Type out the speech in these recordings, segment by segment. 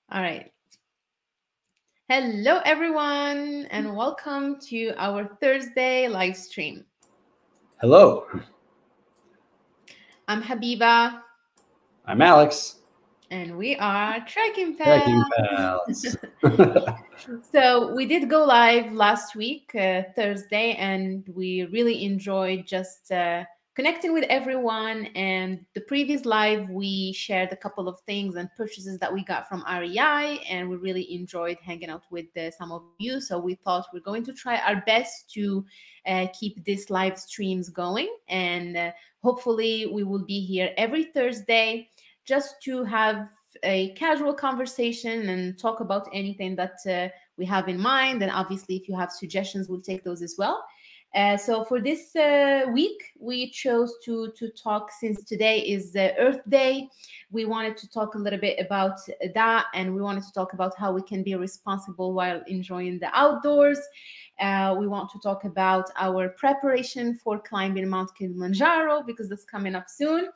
All right. Hello, everyone, and welcome to our Thursday live stream. Hello. I'm Habiba. I'm Alex. And we are Trekking Trekking Pals. Pals. So we did go live last week, Thursday, and we really enjoyed just connecting with everyone. And the previous live, we shared a couple of things and purchases that we got from REI, and we really enjoyed hanging out with some of you. So we thought we're going to try our best to keep these live streams going, and hopefully we will be here every Thursday just to have a casual conversation and talk about anything that we have in mind. And obviously, if you have suggestions, we'll take those as well. So for this week, we chose to talk, since today is Earth Day. We wanted to talk a little bit about that, and we wanted to talk about how we can be responsible while enjoying the outdoors. We want to talk about our preparation for climbing Mount Kilimanjaro, because that's coming up soon.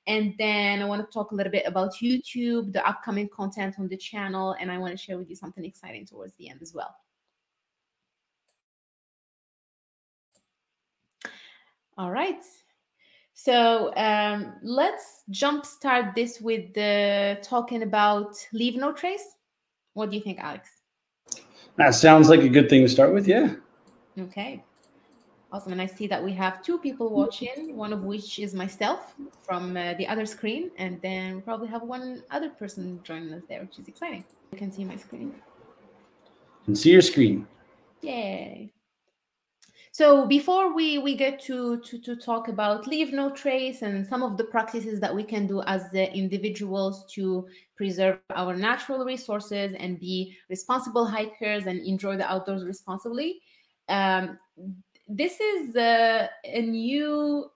And then I want to talk a little bit about YouTube, the upcoming content on the channel, and I want to share with you something exciting towards the end as well. All right. So let's jumpstart this with talking about Leave No Trace. What do you think, Alex? That sounds like a good thing to start with, yeah. Okay. Awesome. And I see that we have two people watching, one of which is myself from the other screen. And then we probably have one other person joining us there, which is exciting. You can see my screen. You can see your screen. Yay. So before we get to talk about Leave No Trace and some of the practices that we can do as individuals to preserve our natural resources and be responsible hikers and enjoy the outdoors responsibly, this is a new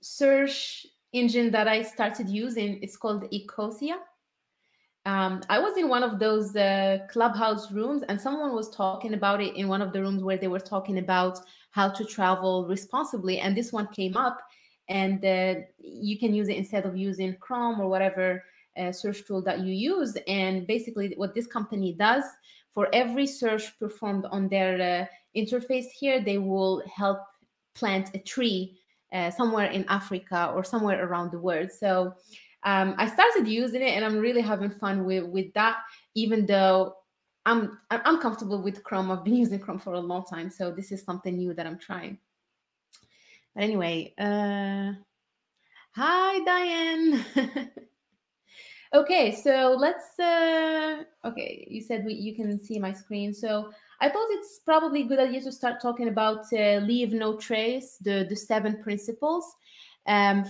search engine that I started using. It's called ECOSIA. I was in one of those clubhouse rooms, and someone was talking about it in one of the rooms where they were talking about how to travel responsibly. And this one came up, and you can use it instead of using Chrome or whatever search tool that you use. And basically, what this company does, for every search performed on their interface here, they will help plant a tree somewhere in Africa or somewhere around the world. So I started using it, and I'm really having fun with that, even though I'm comfortable with Chrome. I've been using Chrome for a long time, so this is something new that I'm trying. But anyway, hi, Diane. Okay, so let's, okay, you said you can see my screen. So I thought it's probably a good idea to start talking about Leave No Trace, the 7 principles.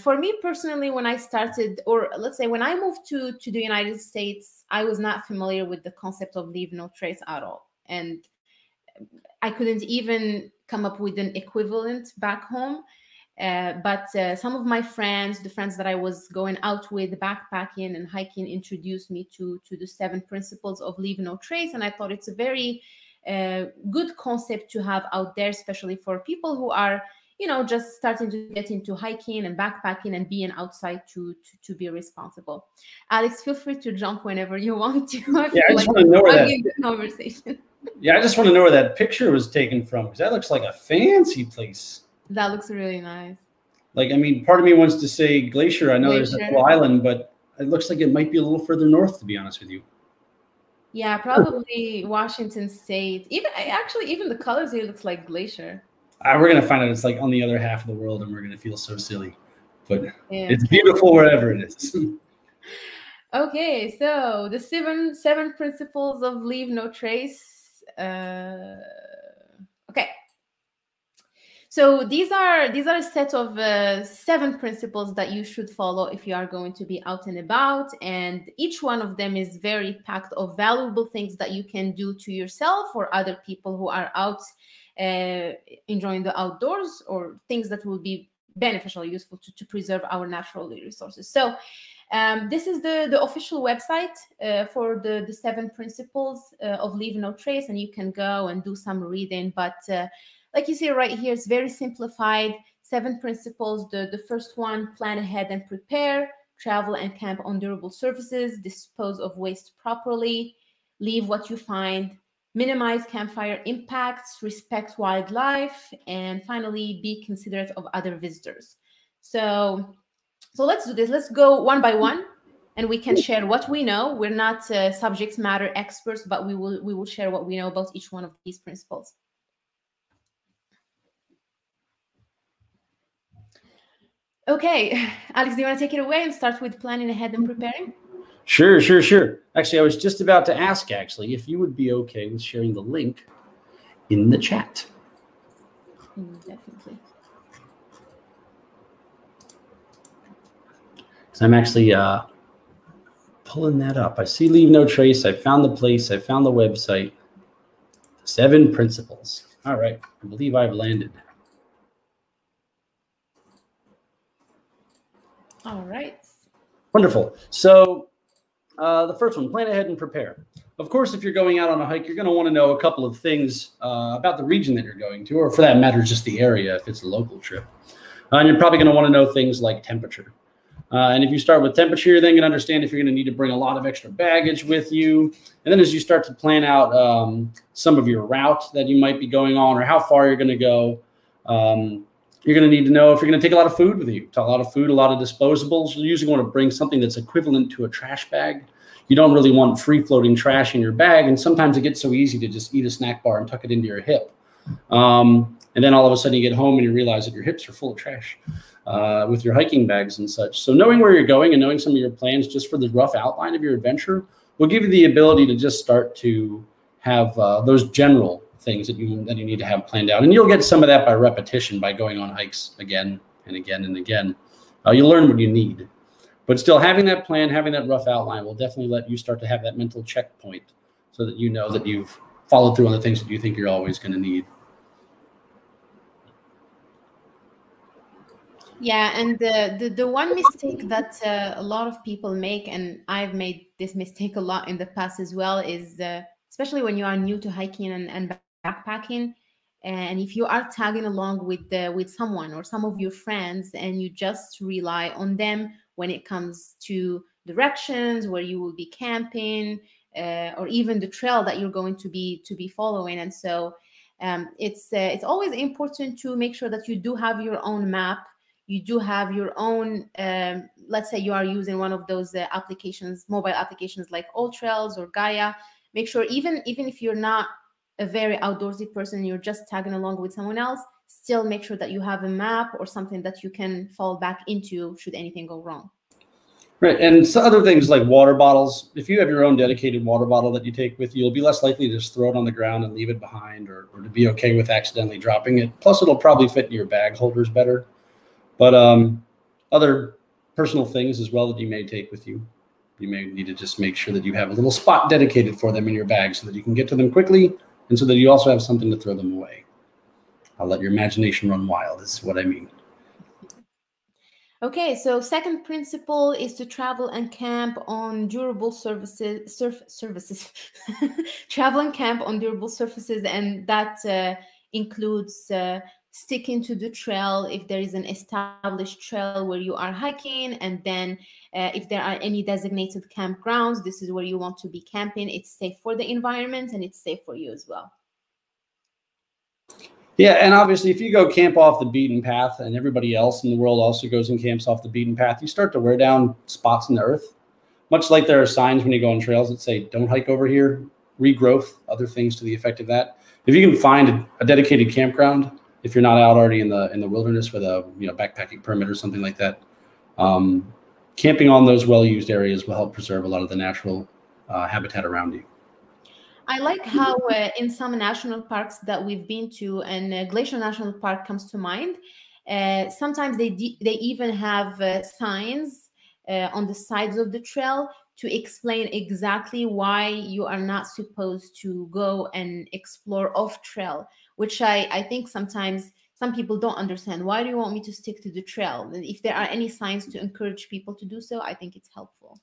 For me personally, when I started, or let's say when I moved to the United States, I was not familiar with the concept of Leave No Trace at all. And I couldn't even come up with an equivalent back home. But some of my friends, the friends that I was going out with, backpacking and hiking, introduced me to the 7 principles of Leave No Trace. And I thought it's a very good concept to have out there, especially for people who are, you know, just starting to get into hiking and backpacking and being outside to be responsible. Alex, feel free to jump whenever you want to. I just want to know where that conversation. Yeah, I just want to know where that picture was taken from, because that looks like a fancy place. That looks really nice. Like, I mean, part of me wants to say Glacier. I know there's a little island, but it looks like it might be a little further north, to be honest with you. Yeah, probably Washington State. Even the colors here looks like Glacier. We're going to find out it's like on the other half of the world, and we're going to feel so silly. But yeah, it's beautiful wherever it is. Okay, so the seven principles of Leave No Trace. Okay. So these are a set of 7 principles that you should follow if you are going to be out and about, and each one of them is very packed of valuable things that you can do to yourself or other people who are out enjoying the outdoors, or things that will be beneficial, useful to preserve our natural resources. So this is the official website for the 7 principles of Leave No Trace, and you can go and do some reading, but like you see right here, it's very simplified. 7 principles. The first one, plan ahead and prepare. travel and camp on durable surfaces, dispose of waste properly, leave what you find, minimize campfire impacts, respect wildlife, and finally, be considerate of other visitors. So let's do this. Let's go one by one, and we can share what we know. We're not subject matter experts, but we will share what we know about each one of these principles. Okay, Alex, do you want to take it away and start with planning ahead and preparing? Sure. Actually, I was just about to ask, if you would be okay with sharing the link in the chat. Definitely. So I'm actually pulling that up. I see leave no trace. I found the place. I found the website. 7 principles. All right. I believe I've landed. All right. Wonderful. So the first one, plan ahead and prepare. Of course, if you're going out on a hike, you're going to want to know a couple of things about the region that you're going to, or for that matter, just the area if it's a local trip. And you're probably going to want to know things like temperature. And if you start with temperature, you're then going to understand if you're going to need to bring a lot of extra baggage with you. And then as you start to plan out some of your route that you might be going on or how far you're going to go, you're going to need to know if you're going to take a lot of food with you. A lot of food, a lot of disposables. You usually want to bring something that's equivalent to a trash bag. You don't really want free-floating trash in your bag. And sometimes it gets so easy to just eat a snack bar and tuck it into your hip. And then all of a sudden you get home and you realize that your hips are full of trash with your hiking bags and such. So knowing where you're going and knowing some of your plans just for the rough outline of your adventure will give you the ability to just start to have those general things that you need to have planned out. And you'll get some of that by repetition, by going on hikes again and again and again. You'll learn what you need. But still, having that plan, having that rough outline will definitely let you start to have that mental checkpoint so that you know that you've followed through on the things that you think you're always going to need. Yeah, and the one mistake that a lot of people make, and I've made this mistake a lot in the past as well, is especially when you are new to hiking and backpacking, and if you are tagging along with someone or some of your friends, and you just rely on them when it comes to directions, where you will be camping, or even the trail that you're going to be following, and so it's always important to make sure that you do have your own map. You do have your own, let's say you are using one of those applications, mobile applications like All Trails or Gaia. Make sure even if you're not a very outdoorsy person, you're just tagging along with someone else, still make sure that you have a map or something that you can fall back into should anything go wrong. Right, and so other things like water bottles. If you have your own dedicated water bottle that you take with you, you'll be less likely to just throw it on the ground and leave it behind, or to be okay with accidentally dropping it. Plus, it'll probably fit in your bag holders better. But other personal things as well that you may take with you. You may need to just make sure that you have a little spot dedicated for them in your bag so that you can get to them quickly and so that you also have something to throw them away. I'll let your imagination run wild, is what I mean. Okay, so second principle is to travel and camp on durable surfaces. Travel and camp on durable surfaces, and that includes sticking to the trail if there is an established trail where you are hiking, and then if there are any designated campgrounds, this is where you want to be camping. It's safe for the environment and it's safe for you as well. Yeah, and obviously if you go camp off the beaten path and everybody else in the world also goes and camps off the beaten path, you start to wear down spots in the earth. Much like there are signs when you go on trails that say, don't hike over here, regrowth, other things to the effect of that. If you can find a dedicated campground, if you're not out already in the wilderness with a backpacking permit or something like that, camping on those well-used areas will help preserve a lot of the natural habitat around you. I like how in some national parks that we've been to, and Glacier National Park comes to mind, sometimes they even have signs on the sides of the trail to explain exactly why you are not supposed to go and explore off trail, which I think sometimes some people don't understand. Why do you want me to stick to the trail? If there are any signs to encourage people to do so, I think it's helpful.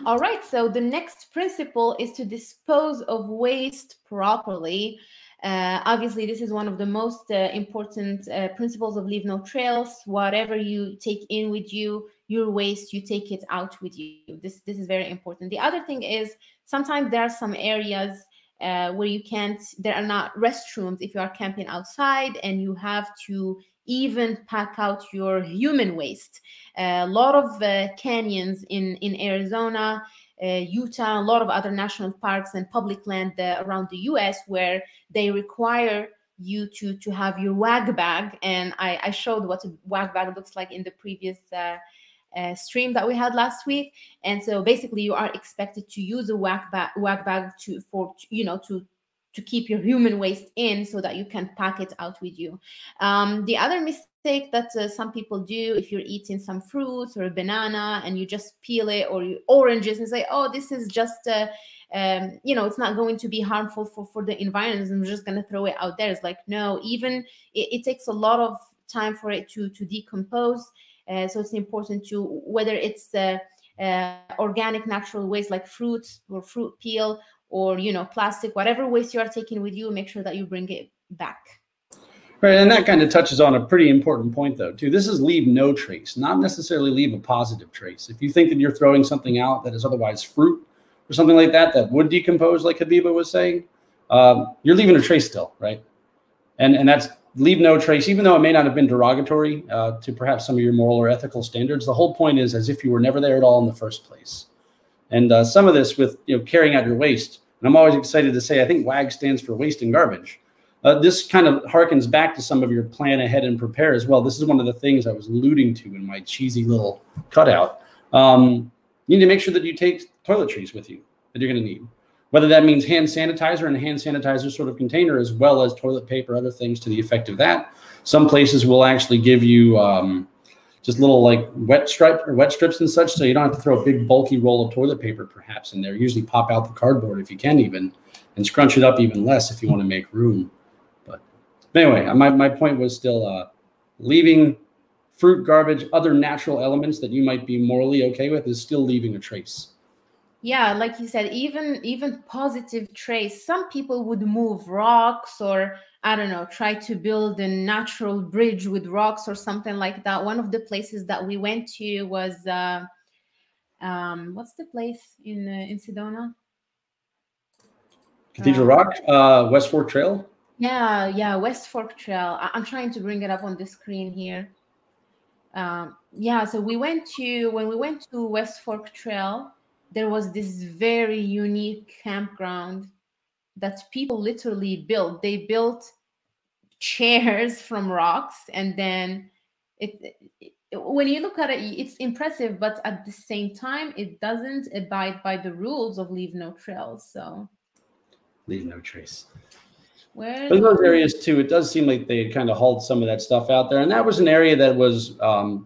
All right, so the next principle is to dispose of waste properly. Obviously, this is one of the most important principles of Leave No Trails. Whatever you take in with you, your waste, you take it out with you. This is very important. The other thing is sometimes there are some areas where you can't, there are not restrooms if you are camping outside, and you have to even pack out your human waste. A lot of canyons in Arizona, Utah, a lot of other national parks and public land around the US, where they require you to have your wag bag. And I showed what a wag bag looks like in the previous stream that we had last week. And so basically you are expected to use a wag bag to keep your human waste in, so that you can pack it out with you. The other mistake that some people do, if you're eating some fruits or a banana and you just peel it, or oranges, and say, oh, this is just it's not going to be harmful for the environment, I'm just going to throw it out there. It's like, no, even it takes a lot of time for it to decompose. So it's important to, whether it's organic natural waste like fruits or fruit peel, or plastic, whatever waste you are taking with you, make sure that you bring it back. Right, and that kind of touches on a pretty important point, though, too. This is leave no trace, not necessarily leave a positive trace. If you think that you're throwing something out that is otherwise fruit or something like that would decompose, like Habiba was saying, you're leaving a trace still, right? And that's leave no trace, even though it may not have been derogatory to perhaps some of your moral or ethical standards. The whole point is as if you were never there at all in the first place. And some of this with carrying out your waste, and I'm always excited to say, I think WAG stands for waste and garbage. This kind of harkens back to some of your plan ahead and prepare as well. This is one of the things I was alluding to in my cheesy little cutout. You need to make sure that you take toiletries with you that you're going to need, whether that means hand sanitizer and a hand sanitizer sort of container, as well as toilet paper, other things to the effect of that. Some places will actually give you just little like wet strips and such, so you don't have to throw a big bulky roll of toilet paper perhaps in there. Usually pop out the cardboard if you can, even, and scrunch it up even less if you want to make room. But anyway, my point was still leaving fruit, garbage, other natural elements that you might be morally okay with is still leaving a trace. Yeah, like you said, even positive trace. Some people would move rocks, or I don't know, try to build a natural bridge with rocks or something like that. One of the places that we went to was what's the place in Sedona? Cathedral Rock, West Fork Trail. Yeah, West Fork Trail. I'm trying to bring it up on the screen here. Yeah, so when we went to West Fork Trail, there was this very unique campground that people literally built. They built chairs from rocks, and then when you look at it, it's impressive, but at the same time, it doesn't abide by the rules of Leave No Trails. So leave no trace. But in those areas too, it does seem like they had kind of hauled some of that stuff out there, and that was an area that was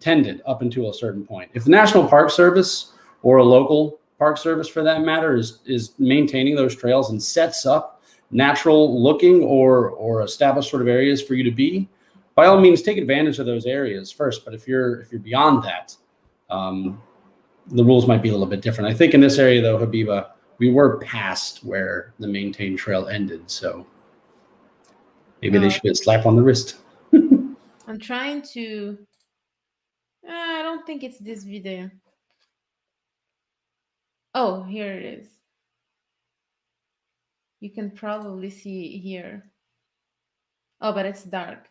tended up until a certain point. If the National Park Service or a local park service, for that matter, is maintaining those trails and sets up natural looking or established sort of areas for you to be, by all means, take advantage of those areas first. But if you're beyond that, the rules might be a little bit different. I think in this area, though, Habiba, we were past where the maintained trail ended, so maybe they should get a slap on the wrist. I'm trying to. I don't think it's this video. Oh, here it is. You can probably see here. Oh, but it's dark.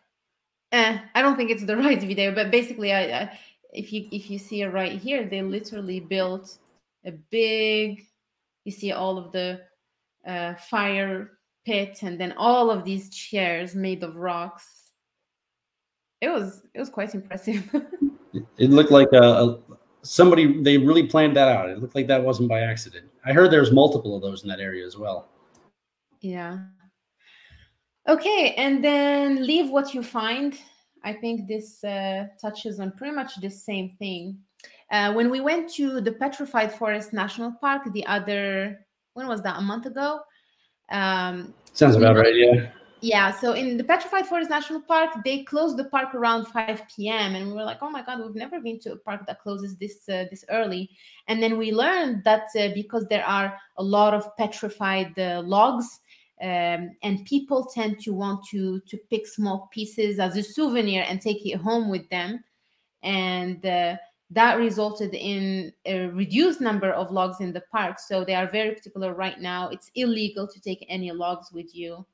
I don't think it's the right video, but basically, if you see it right here, they literally built a big. You see all of the fire pit, and then all of these chairs made of rocks. It was quite impressive. It looked like somebody, they really planned that out. It looked like that wasn't by accident. I heard there's multiple of those in that area as well. Yeah. Okay, and then leave what you find. I think this touches on pretty much the same thing. When we went to the Petrified Forest National Park when was that, a month ago? Sounds about right, yeah. Yeah, so in the Petrified Forest National Park, they closed the park around 5 p.m. and we were like, oh my God, we've never been to a park that closes this early. And then we learned that because there are a lot of petrified logs, and people tend to want to pick small pieces as a souvenir and take it home with them, and that resulted in a reduced number of logs in the park. So they are very particular right now. It's illegal to take any logs with you,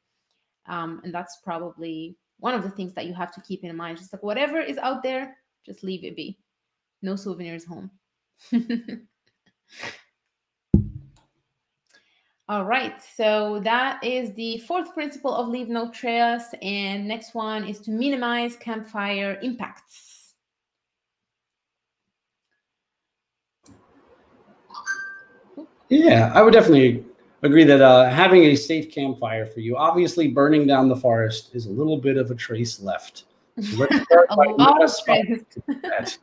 and that's probably one of the things that you have to keep in mind. Just like whatever is out there, just leave it be. No souvenirs home. All right, so that is the fourth principle of leave no trails. And next one is to minimize campfire impacts. Yeah, I would definitely agree that having a safe campfire for you, obviously burning down the forest is a little bit of a trace left. So let's start A by lot not of trace. that.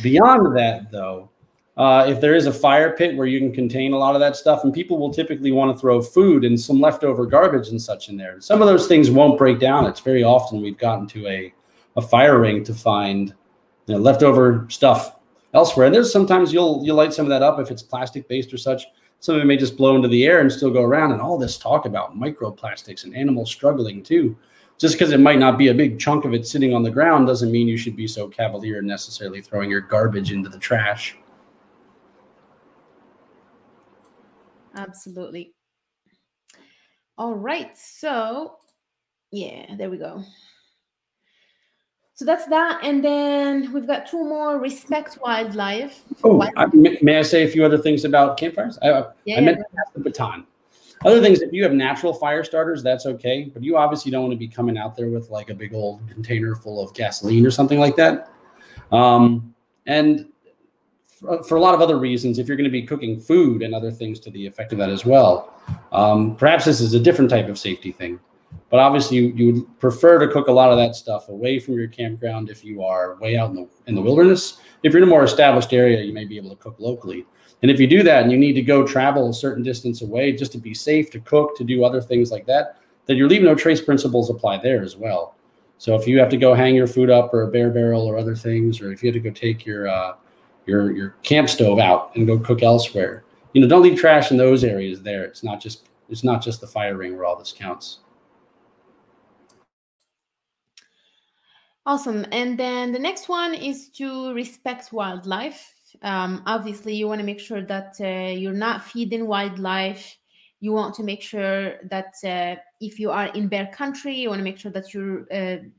Beyond that, though, if there is a fire pit where you can contain a lot of that stuff, and people will typically want to throw food and some leftover garbage and such in there. Some of those things won't break down. It's very often we've gotten to a fire ring to find leftover stuff elsewhere. And there's sometimes you'll light some of that up if it's plastic based or such. Some of it may just blow into the air and still go around. And all this talk about microplastics and animals struggling too. Just because it might not be a big chunk of it sitting on the ground doesn't mean you should be so cavalier and necessarily throwing your garbage into the trash. Absolutely. All right, so yeah, there we go. So that's that. And then we've got two more: respect wildlife. Oh, may I say a few other things about campfires? I meant to pass the baton. Other things, if you have natural fire starters, that's okay. But you obviously don't want to be coming out there with like a big old container full of gasoline or something like that. And for a lot of other reasons, if you're going to be cooking food and other things to the effect of that as well, perhaps this is a different type of safety thing. But obviously, you would prefer to cook a lot of that stuff away from your campground if you are way out in the wilderness. If you're in a more established area, you may be able to cook locally. And if you do that and you need to go travel a certain distance away just to be safe, to cook, to do other things like that, then your leave no trace principles apply there as well. So if you have to go hang your food up or a bare barrel or other things, or if you have to go take your camp stove out and go cook elsewhere, don't leave trash in those areas there. It's not just the fire ring where all this counts. Awesome. And then the next one is to respect wildlife. Obviously, you want to make sure that you're not feeding wildlife. You want to make sure that if you are in bear country, you want to make sure that you're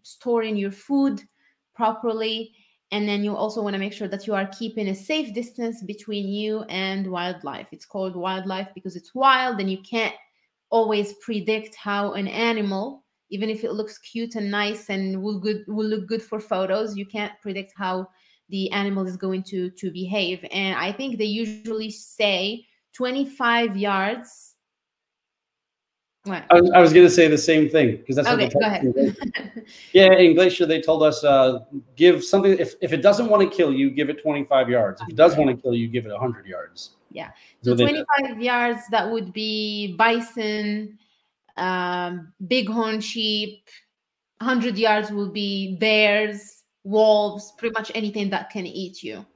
storing your food properly. And then you also want to make sure that you are keeping a safe distance between you and wildlife. It's called wildlife because it's wild, and you can't always predict how an animal, even if it looks cute and nice and will look good for photos, you can't predict how the animal is going to behave. And I think they usually say 25 yards. What? I was going to say the same thing because that's okay, what they go ahead. Yeah, in Glacier they told us give something, if it doesn't want to kill you, give it 25 yards. If it does want to kill you, give it 100 yards. Yeah, so 25 yards, that would be bison, bighorn sheep. 100 yards will be bears, wolves, pretty much anything that can eat you.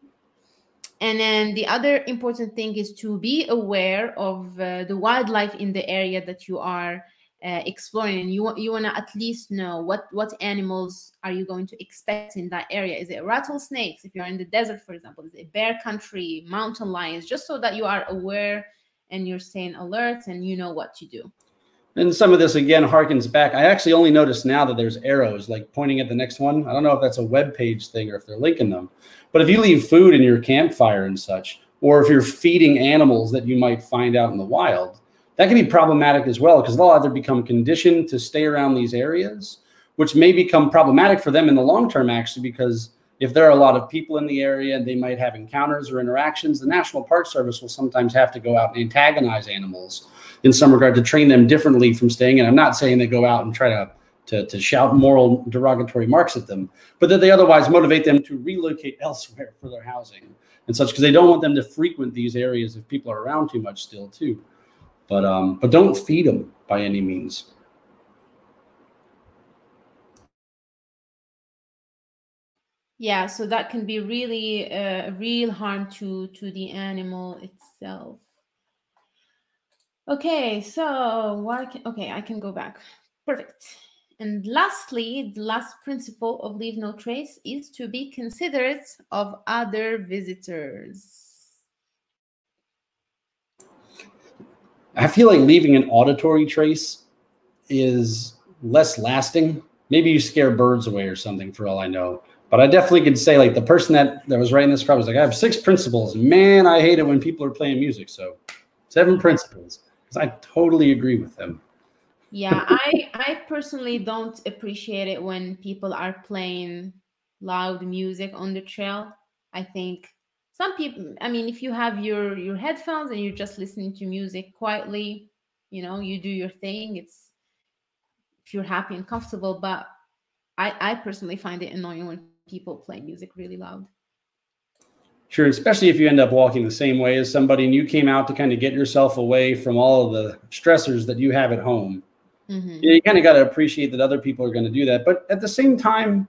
And then the other important thing is to be aware of the wildlife in the area that you are exploring. And you want to at least know what animals are you going to expect in that area. Is it rattlesnakes if you're in the desert, for example? Is it bear country, mountain lions? Just so that you are aware and you're staying alert and you know what to do. And some of this, again, harkens back. I actually only noticed now that there's arrows like pointing at the next one. I don't know if that's a web page thing or if they're linking them. But if you leave food in your campfire and such, or if you're feeding animals that you might find out in the wild, that can be problematic as well, because they'll either become conditioned to stay around these areas, which may become problematic for them in the long term, actually, because if there are a lot of people in the area and they might have encounters or interactions, the National Park Service will sometimes have to go out and antagonize animals in some regard to train them differently from staying in. I'm not saying they go out and try to shout moral derogatory marks at them, but that they otherwise motivate them to relocate elsewhere for their housing and such, because they don't want them to frequent these areas if people are around too much still too. But don't feed them by any means. Yeah, so that can be really real harm to the animal itself. Okay, so okay, I can go back. Perfect. And lastly, the last principle of leave no trace is to be considerate of other visitors. I feel like leaving an auditory trace is less lasting. Maybe you scare birds away or something, for all I know. But I definitely could say, like, the person that was writing this crowd was like, I have 6 principles. Man, I hate it when people are playing music. So 7 principles. Because I totally agree with them. Yeah, I personally don't appreciate it when people are playing loud music on the trail. I think some people, I mean, if you have your headphones and you're just listening to music quietly, you do your thing. It's if you're happy and comfortable, but I personally find it annoying when people play music really loud. Sure, especially if you end up walking the same way as somebody and you came out to kind of get yourself away from all of the stressors that you have at home. Mm-hmm. You kind of got to appreciate that other people are going to do that. But at the same time,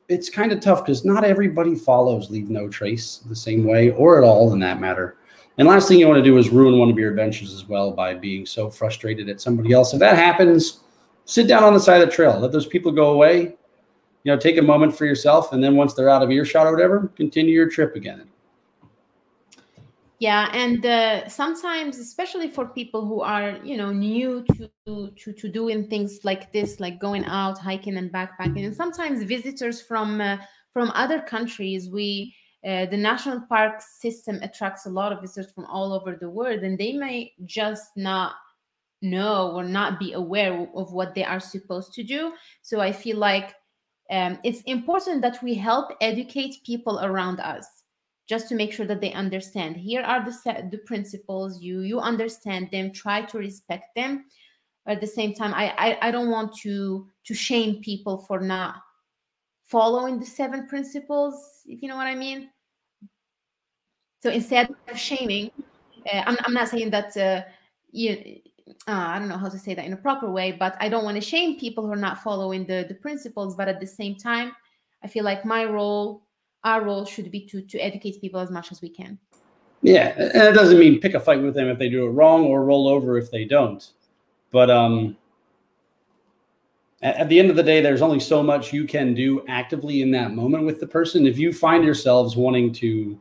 it's kind of tough because not everybody follows leave no trace the same way or at all in that matter. And last thing you want to do is ruin one of your adventures as well by being so frustrated at somebody else. If that happens, sit down on the side of the trail. Let those people go away. Take a moment for yourself. And then once they're out of earshot or whatever, continue your trip again. Yeah, and sometimes, especially for people who are, new to doing things like this, like going out hiking and backpacking, and sometimes visitors from other countries, the national park system attracts a lot of visitors from all over the world, and they may just not know or not be aware of what they are supposed to do. So I feel like it's important that we help educate people around us just to make sure that they understand. Here are the principles. You understand them. Try to respect them. At the same time, I don't want to shame people for not following the 7 principles, if you know what I mean. So instead of shaming, I'm not saying that you. I don't know how to say that in a proper way, but I don't want to shame people who are not following the principles. But at the same time, I feel like our role should be to educate people as much as we can. Yeah, and it doesn't mean pick a fight with them if they do it wrong or roll over if they don't. But at the end of the day, there's only so much you can do actively in that moment with the person. If you find yourselves wanting to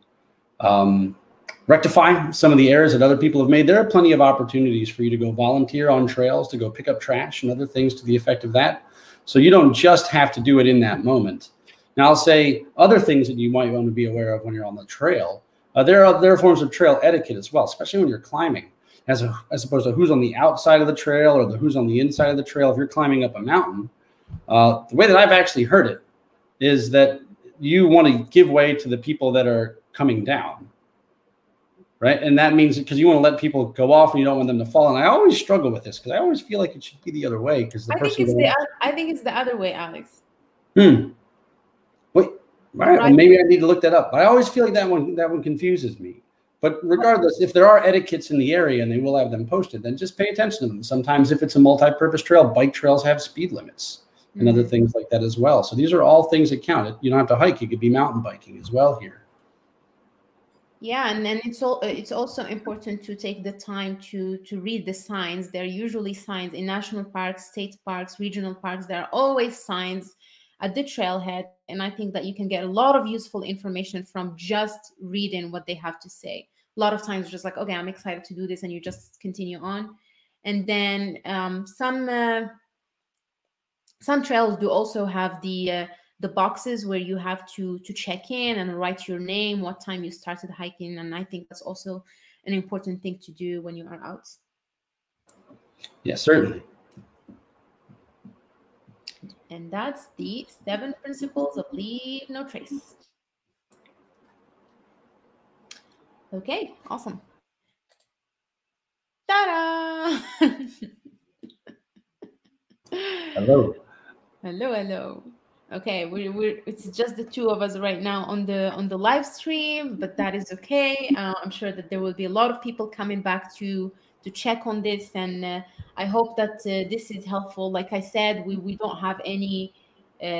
rectify some of the errors that other people have made, there are plenty of opportunities for you to go volunteer on trails, to go pick up trash and other things to the effect of that. So you don't just have to do it in that moment. Now, I'll say other things that you might want to be aware of when you're on the trail. There are forms of trail etiquette as well, especially when you're climbing, as opposed to who's on the outside of the trail or who's on the inside of the trail. If you're climbing up a mountain, the way that I've actually heard it is that you want to give way to the people that are coming down. Right. And that means because you want to let people go off and you don't want them to fall. And I always struggle with this because I always feel like it should be the other way because the person. I think it's the other way, Alex. Wait. All right. Well, maybe I need to look that up. But I always feel like that one confuses me. But regardless, if there are etiquettes in the area and they will have them posted, then just pay attention to them. Sometimes if it's a multi-purpose trail, bike trails have speed limits and other things like that as well. So these are all things that count. You don't have to hike. You could be mountain biking as well here. Yeah, and then it's also important to take the time to read the signs. There are usually signs in national parks, state parks, regional parks. There are always signs at the trailhead, and I think that you can get a lot of useful information from just reading what they have to say. A lot of times, it's just like, okay, I'm excited to do this, and you just continue on. And then some trails do also have the boxes where you have to check in and write your name, what time you started hiking, and I think that's also an important thing to do when you are out. Yeah, certainly. And that's the 7 principles of leave no trace. Okay, awesome. Ta-da! Hello. Hello. Okay, we're it's just the two of us right now on the live stream, but that is okay. I'm sure that there will be a lot of people coming back to check on this, and I hope that this is helpful. Like I said, we don't have any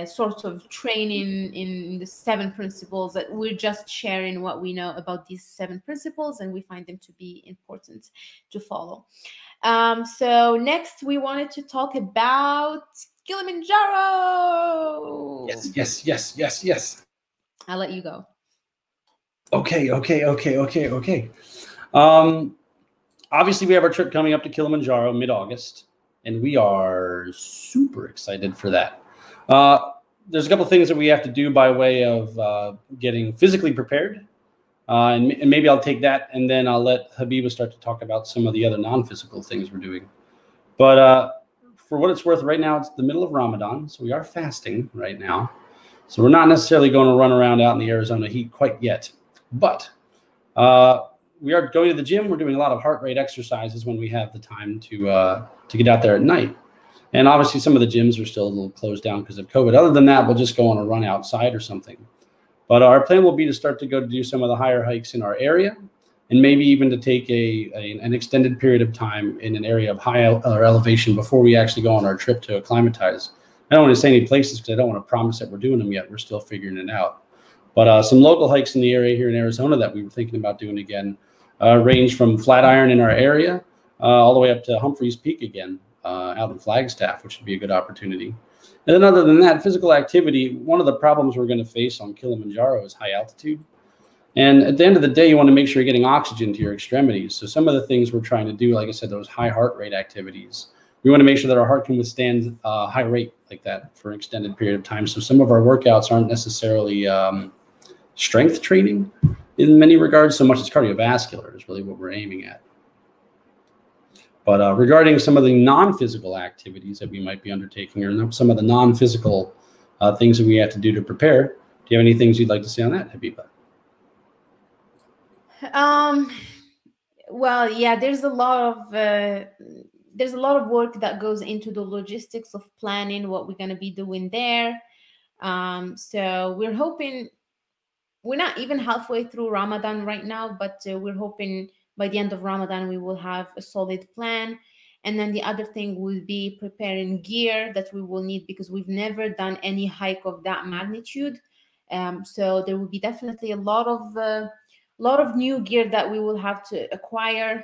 sort of training in the 7 principles, that we're just sharing what we know about these 7 principles, and we find them to be important to follow. So next we wanted to talk about Kilimanjaro. Yes. I'll let you go. Okay. Obviously, we have our trip coming up to Kilimanjaro mid-August, and we are super excited for that. There's a couple things that we have to do by way of getting physically prepared, and maybe I'll take that, and then I'll let Habiba start to talk about some of the other non-physical things we're doing. But for what it's worth, right now it's the middle of Ramadan, so we are fasting right now. So we're not necessarily going to run around out in the Arizona heat quite yet, but we are going to the gym. We're doing a lot of heart rate exercises when we have the time to get out there at night. And obviously some of the gyms are still a little closed down because of COVID. Other than that, we'll just go on a run outside or something. But our plan will be to start to go to do some of the higher hikes in our area, and maybe even to take an extended period of time in an area of high elevation before we actually go on our trip to acclimatize. I don't want to say any places because I don't want to promise that we're doing them yet. We're still figuring it out. But some local hikes in the area here in Arizona that we were thinking about doing again range from Flatiron in our area all the way up to Humphreys Peak again out in Flagstaff, which would be a good opportunity. And then other than that, physical activity, one of the problems we're going to face on Kilimanjaro is high altitude. And at the end of the day, you want to make sure you're getting oxygen to your extremities. So some of the things we're trying to do, like I said, those high heart rate activities, we want to make sure that our heart can withstand high rate like that for an extended period of time. So some of our workouts aren't necessarily strength training in many regards, so much as cardiovascular is really what we're aiming at. But regarding some of the non-physical activities that we might be undertaking, or some of the non-physical things that we have to do to prepare, do you have any things you'd like to say on that, Habiba? Well, yeah, there's a lot of work that goes into the logistics of planning what we're going to be doing there. So we're hoping, we're not even halfway through Ramadan right now, but we're hoping by the end of Ramadan we will have a solid plan. And then the other thing will be preparing gear that we will need, because we've never done any hike of that magnitude. So there will be definitely a lot of new gear that we will have to acquire.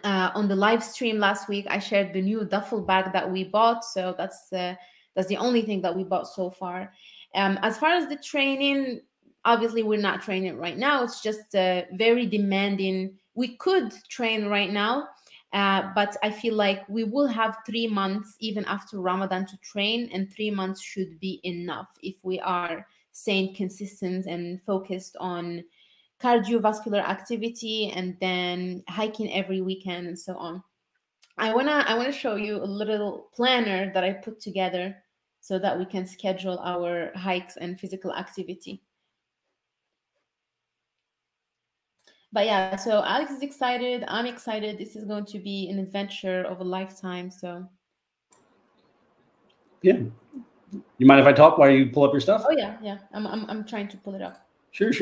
On the live stream last week, I shared the new duffel bag that we bought. So that's the only thing that we bought so far. As far as the training, obviously we're not training right now. It's just very demanding. We could train right now, but I feel like we will have 3 months even after Ramadan to train, and 3 months should be enough if we are staying consistent and focused on cardiovascular activity and then hiking every weekend and so on. I wanna show you a little planner that I put together so that we can schedule our hikes and physical activity. But yeah, so Alex is excited. I'm excited. This is going to be an adventure of a lifetime. So yeah, you mind if I talk while you pull up your stuff? Oh yeah. I'm trying to pull it up. Sure.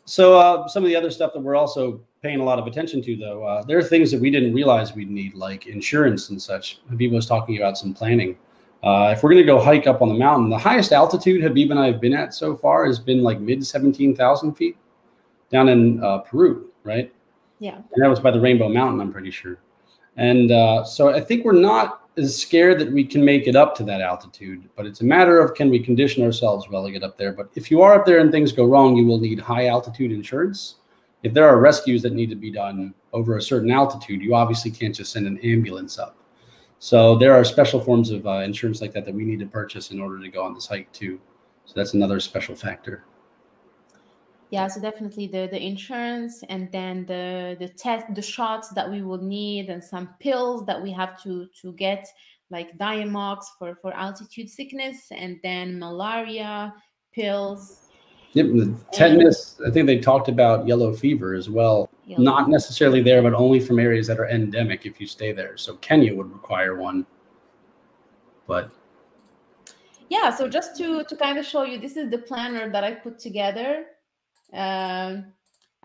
So some of the other stuff that we're also paying a lot of attention to, though, there are things that we didn't realize we'd need, like insurance and such. Habiba was talking about some planning. If we're going to go hike up on the mountain, the highest altitude Habiba and I have been at so far has been like mid 17,000 feet down in Peru, right? Yeah. And that was by the Rainbow Mountain, I'm pretty sure. And so I think we're not as scared that we can make it up to that altitude, but it's a matter of, can we condition ourselves well to get up there? But if you are up there and things go wrong, you will need high altitude insurance. If there are rescues that need to be done over a certain altitude, you obviously can't just send an ambulance up. So there are special forms of insurance like that we need to purchase in order to go on this hike too. So that's another special factor. Yeah, so definitely the insurance, and then the shots that we will need, and some pills that we have to get, like Diamox for altitude sickness, and then malaria pills. Yep, the tetanus. I think they talked about yellow fever as well. Not necessarily there, but only from areas that are endemic if you stay there. So Kenya would require one. But yeah, so just to kind of show you, this is the planner that I put together. I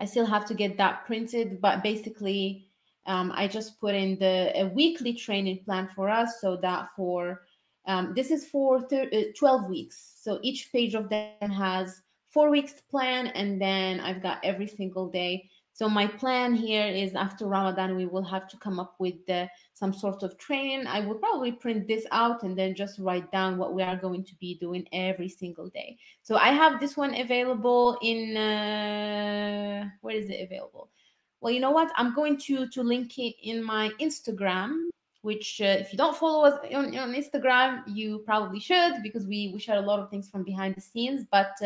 still have to get that printed, but basically I just put in a weekly training plan for us, so that for This is for 12 weeks. So each page of them has 4 weeks plan, and then I've got every single day. So my plan here is after Ramadan, we will have to come up with some sort of training. I will probably print this out and then just write down what we are going to be doing every single day. So I have this one available in, where is it available? Well, you know what? I'm going to link it in my Instagram, which if you don't follow us on Instagram, you probably should, because we share a lot of things from behind the scenes. But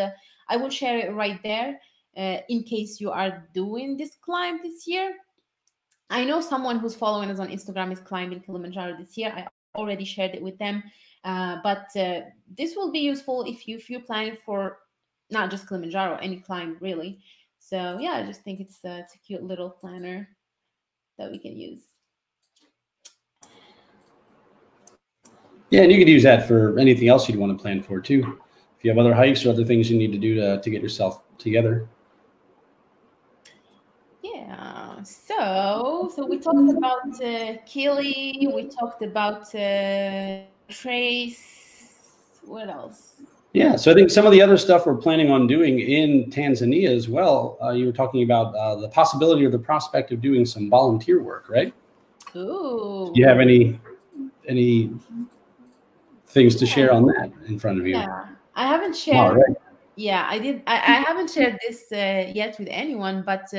I will share it right there in case you are doing this climb this year. I know someone who's following us on Instagram is climbing Kilimanjaro this year. I already shared it with them. But this will be useful if you're planning for not just Kilimanjaro, any climb really. So yeah, I just think it's a cute little planner that we can use. Yeah, and you could use that for anything else you'd want to plan for too. If you have other hikes or other things you need to do to get yourself together. Yeah. So we talked about Kili. We talked about Trace. What else? Yeah, so I think some of the other stuff we're planning on doing in Tanzania as well. You were talking about the possibility or the prospect of doing some volunteer work, right? Ooh. Do you have any things to share on that in front of you? Yeah, I haven't shared. All right. Yeah, I did. I haven't shared this yet with anyone, but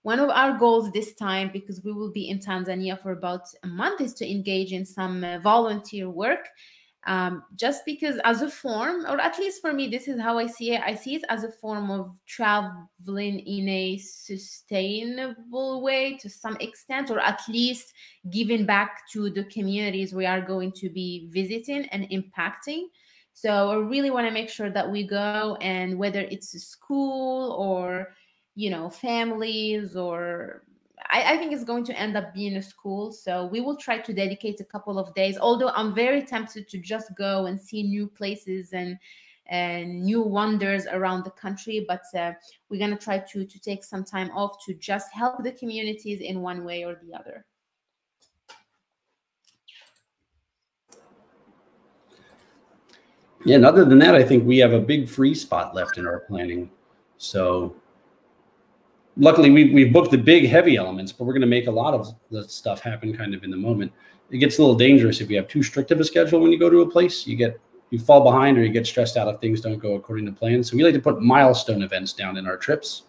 one of our goals this time, because we will be in Tanzania for about a month, is to engage in some volunteer work. Just because, as a form, or at least for me, this is how I see it. I see it as a form of traveling in a sustainable way to some extent, or at least giving back to the communities we are going to be visiting and impacting. So I really want to make sure that we go, and whether it's a school or, families, or I think it's going to end up being a school. So we will try to dedicate a couple of days, although I'm very tempted to just go and see new places and new wonders around the country. But we're going to try to take some time off to just help the communities in one way or the other. Yeah, and other than that, I think we have a big free spot left in our planning. So luckily, we've booked the big heavy elements, but we're going to make a lot of the stuff happen kind of in the moment. It gets a little dangerous if you have too strict of a schedule when you go to a place. You fall behind, or you get stressed out if things don't go according to plan. So we like to put milestone events down in our trips.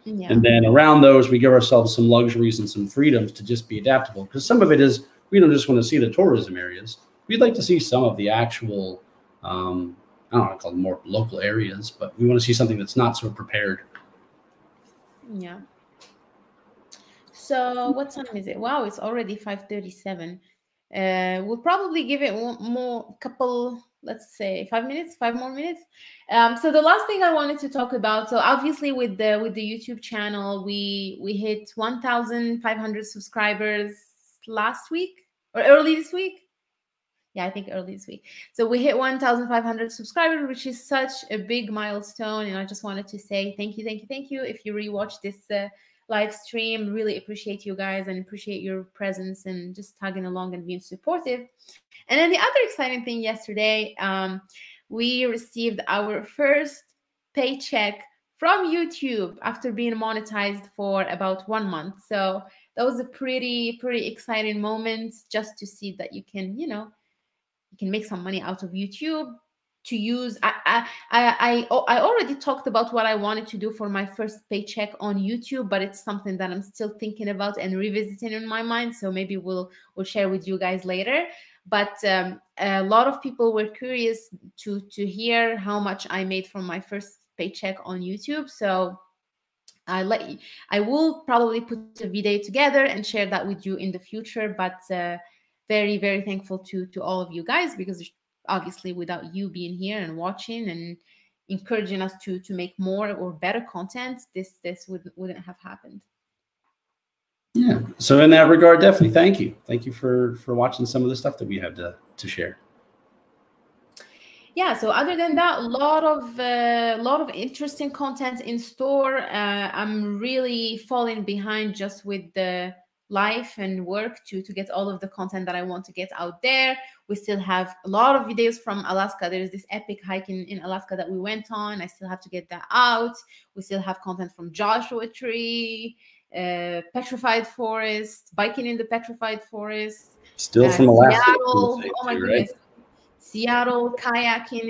Yeah. And then around those, we give ourselves some luxuries and some freedoms to just be adaptable. Because some of it is, we don't just want to see the tourism areas. We'd like to see some of the actual, I don't want to call them more local areas, but we want to see something that's not so prepared. Yeah. So what time is it? Wow, it's already 5:37. We'll probably give it couple, let's say 5 minutes, 5 more minutes. So the last thing I wanted to talk about, so obviously with the YouTube channel, we hit 1,500 subscribers last week or early this week. Yeah, I think early this week. So we hit 1,500 subscribers, which is such a big milestone. And I just wanted to say thank you, thank you, thank you. If you rewatch this live stream, really appreciate you guys and appreciate your presence and just tagging along and being supportive. And then the other exciting thing yesterday, we received our first paycheck from YouTube after being monetized for about 1 month. So that was a pretty exciting moment, just to see that you can, you can make some money out of YouTube to use. I already talked about what I wanted to do for my first paycheck on YouTube, but it's something that I'm still thinking about and revisiting in my mind. So maybe we'll share with you guys later. But a lot of people were curious to hear how much I made from my first paycheck on YouTube. So I will probably put a video together and share that with you in the future. But very, very thankful to all of you guys, because obviously without you being here and watching and encouraging us to make more or better content, this wouldn't have happened. Yeah. So in that regard, definitely thank you. Thank you for watching some of the stuff that we have to share. Yeah, so other than that, a lot of interesting content in store. I'm really falling behind just with the life and work to get all of the content that I want to get out there. We still have a lot of videos from Alaska. There is this epic hike in Alaska that we went on. I still have to get that out. We still have content from Joshua Tree, petrified forest, biking in the petrified forest, Still from Alaska. Seattle. Oh my goodness. Seattle, kayaking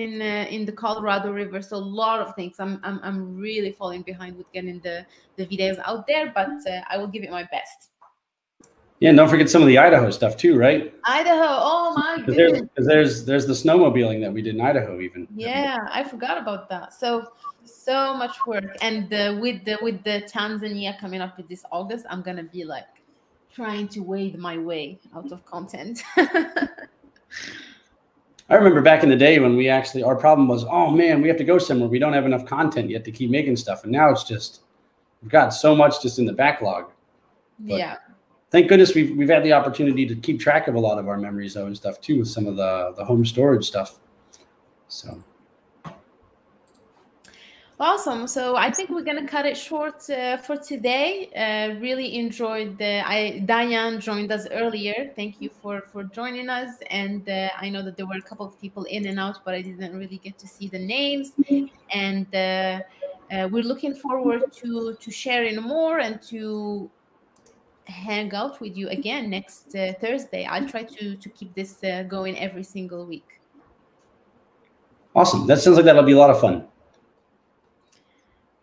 in the Colorado River. So a lot of things. I'm really falling behind with getting the videos out there, but I will give it my best. Yeah, and don't forget some of the Idaho stuff too, right? Idaho. Oh my goodness. Because there's the snowmobiling that we did in Idaho even. Yeah, I forgot about that. So much work. And with the Tanzania coming up with this August, I'm gonna be like trying to wade my way out of content. I remember back in the day when our problem was, oh man, we have to go somewhere. We don't have enough content yet to keep making stuff. And now it's just, we've got so much just in the backlog. But yeah. Thank goodness we've had the opportunity to keep track of a lot of our memories though and stuff too with some of the home storage stuff. So. Awesome. So I think we're going to cut it short for today. Really enjoyed Diane joined us earlier. Thank you for joining us. And I know that there were a couple of people in and out, but I didn't really get to see the names. And we're looking forward to sharing more and to hang out with you again next Thursday. I'll try to keep this going every single week. Awesome. That sounds like that'll be a lot of fun.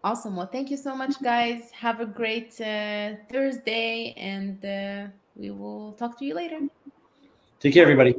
Awesome. Well, thank you so much, guys. Have a great Thursday, and we will talk to you later. Take care, everybody.